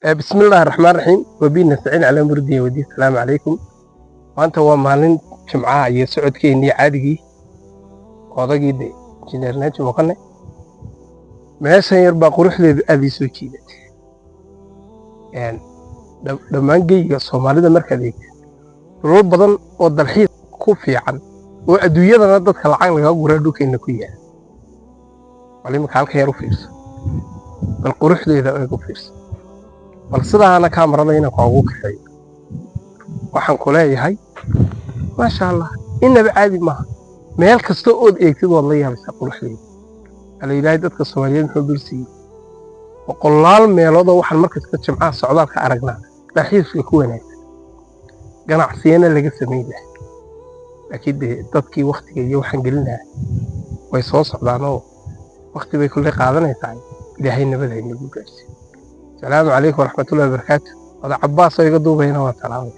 بسم الله الرحمن الرحيم وبه نستعين على أمور الدين والدين. السلام عليكم. maanta waa maalin jimcaha iyo socodkeennii caadigii odagii de injineer naaji maqane meeshan yar baa quruxdeedu aad ii soo jiidatay dhammaan geyga soomaalida markaad eegtid dhulal badan oo dalxiis ku fiican oo adduunyadana dadka lacag laga guraa dhulkeena ku yaal bal imika halka yar u fiirso bal quruxdeeda eeg u fiirso bal sidaana kaamarada inaan kuugu kaxeeyo waxaan ku leeyahay maasha allah inaba caadi maaha meel kasta ood eegtid waad la yaabaysaa quruxdeeda ala ilaahay dadka soomaaliyeed muxuu dul siiyey boqolaal meeloodoo waxaan markasta jimcaha socdaalka aragnaa dalxiiska ku wanaagsan ganacsiyana laga samayn lahaa laakiin dee dadkii waktiga iyo waxaan gelin lahaa way soo socdaanoo wakti bay kulle qaadanaysaa ilaahay nabad haynagu gaarsiiyo asalaamu calaykum waraxmatullahi wabarakaatu wada cabbaas oo iga duubayna waa salaamay